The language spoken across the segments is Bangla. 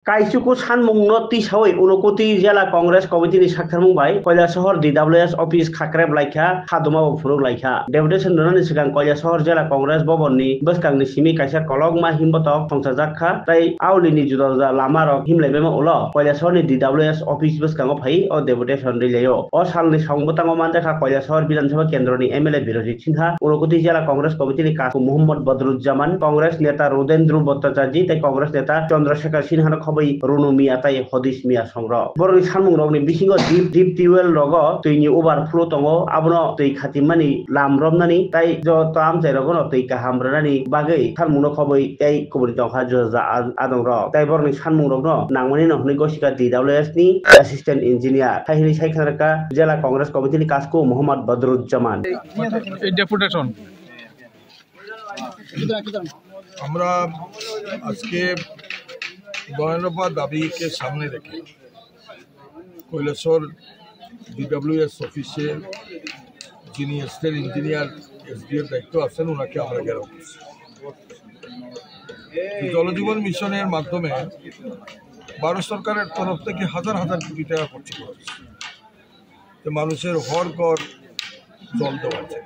Kaisuku Sanmungno Tishawi Unokoti Jela Congress Committee ni Sakar Mumbai Kailasahar DWS Office Khakreb Laikha Haduma Furuk Laikha Deputation Donani Sigang Kailasahar Jela Congress Bobonni Beskang ni Simi Kaisa Kologma Himbotok Songsajakha Tai Aulini Judaza Lamarok Himlebema Ulo Kailasahar ni DWS Office Beskang Pai O Deputation Rilayo O Salni Songbotang Manjaka Kailasahar Bidan Sabha Kendro ni MLA Birojit Sinha Unokoti Jela Congress Committee ni Kasu Muhammad Badruzzaman Congress Neta Rudendru Bhattacharjee Tai Congress Neta Chandrasekhar Sinha Runo Mia tai Hodis Mia Songra. Borong Sanmung Rogni Bisingo deep Tiwel Rogo, Tini Overflow Tongo, Abno, Tei Katimani, Lam Romnani, Tai Jo Tam Zerogono, Tei Kahamrani, Bagay, Sanmuno Koboi, Tai Kuburito Hajoza Adonro, Tai Borong Sanmung Rogno, Nanganino, Negoshika DWS ni, Assistant Engineer, Tahiri Saikaraka, Jela Congress Committee Kasko, Muhammad Badruzzaman. Deputation. আমরা আজকে দয়নবা দাবিকে সামনে রেখে কৈলাসহর ডিডব্লিউএস অফিসে যিনি স্টেট ইঞ্জিনিয়ার এসডিএর দায়িত্ব আছেন ওনাকে আমরা ঘেরাও করছি। জলজীবন মিশনের মাধ্যমে ভারত সরকারের তরফ থেকে হাজার হাজার কোটি টাকা খরচ করা হচ্ছে মানুষের ঘর ঘর জল দেওয়া যায়,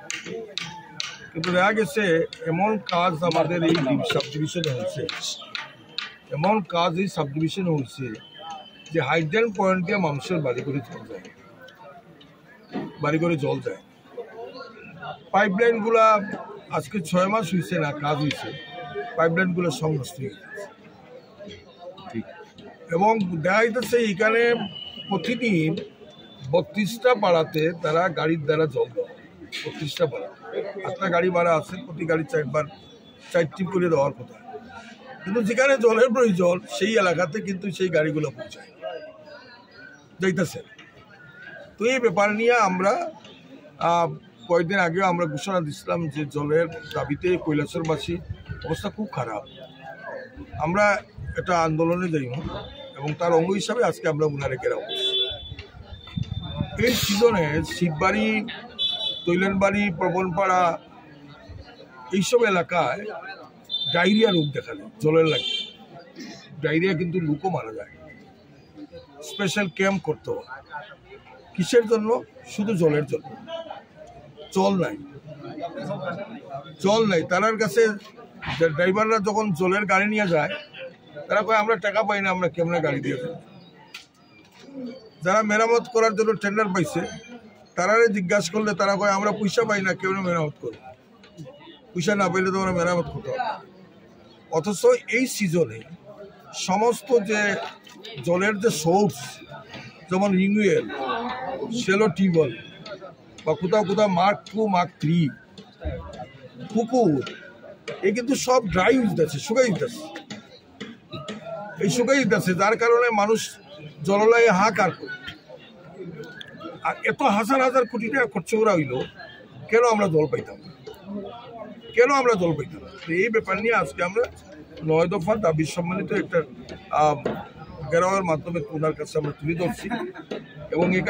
কিন্তু দেখা গেছে এমন কাজ আমাদের এই সাব ডিভিশনে হয়েছে, এমন কাজ এই সাব ডিভিশনে হয়েছে যে হাইড্রেন পয়েন্ট দিয়ে মানুষের বাড়ি করে জল যায়। পাইপলাইনগুলা আজকে 6 মাস হয়েছে না কাজ হয়েছে, পাইপলাইনগুলো সব নষ্ট হয়ে গেছে এবং দেখা যাচ্ছে এখানে প্রতিদিন 32টা পাড়াতে তারা গাড়ির দ্বারা জল দেওয়া, 32টা পাড়া 8টা গাড়ি ভাড়া আছে, প্রতি গাড়ি 4 টিপ করে দেওয়ার কথা, কিন্তু যেখানে জলের প্রয়োজন সেই এলাকাতে কিন্তু সেই গাড়িগুলো পৌঁছায় যাইতেছে। তো এই ব্যাপার নিয়ে আমরা কয়েকদিন আগেও আমরা ঘোষণা দিচ্ছিলাম যে জলের দাবিতে কৈলাসহরবাসী অবস্থা খুব খারাপ, আমরা একটা আন্দোলনে যাই এবং তার অঙ্গ হিসাবে আজকে আমরা উনারে ঘেরাও করছি। এই সিজনে শিববাড়ি, তৈলেনবাড়ি, প্রবণপাড়া এইসব এলাকায় ডায়রিয়া রোগ দেখা যায় জলের লাগে, ডায়রিয়া কিন্তু লোকও মারা যায়। স্পেশাল ক্যাম্প করতে হয় কিসের জন্য? শুধু জলের জন্য। জল নাই তার কাছে। ড্রাইভাররা যখন জলের গাড়ি নিয়ে যায় তারা কয় আমরা টাকা পাই না, আমরা কেমনে গাড়ি দিয়ে দেব। যারা মেরামত করার জন্য টেন্ডার পাইছে তারারে জিজ্ঞাসা করলে তারা কয় আমরা পয়সা পাই না, কেমনে মেরামত করবো, পয়সা না পাইলে তো আমরা মেরামত করতে হবে। অথচ এই সিজনে সমস্ত যে জলের যে সোর্স যেমন রিনিউয়েল, শ্যালো টিউবওয়েল বা কোথাও মার্ক 2, মার্ক 3 পুকুর, এই কিন্তু সব ড্রাই হয়ে যাচ্ছে, শুকাই যাচ্ছে, যার কারণে মানুষ জললায় হাহাকার করে। আর এত হাজার হাজার কোটি টাকা খরচ করা হইল, কেন আমরা জল পাইতাম না? এই ব্যাপার নিয়ে আজকে আমরা 9 দফা দাবি সম্মানিত একটা ঘেরাওয়ের মাধ্যমে ওনার কাছে আমরা তুলে ধরছি এবং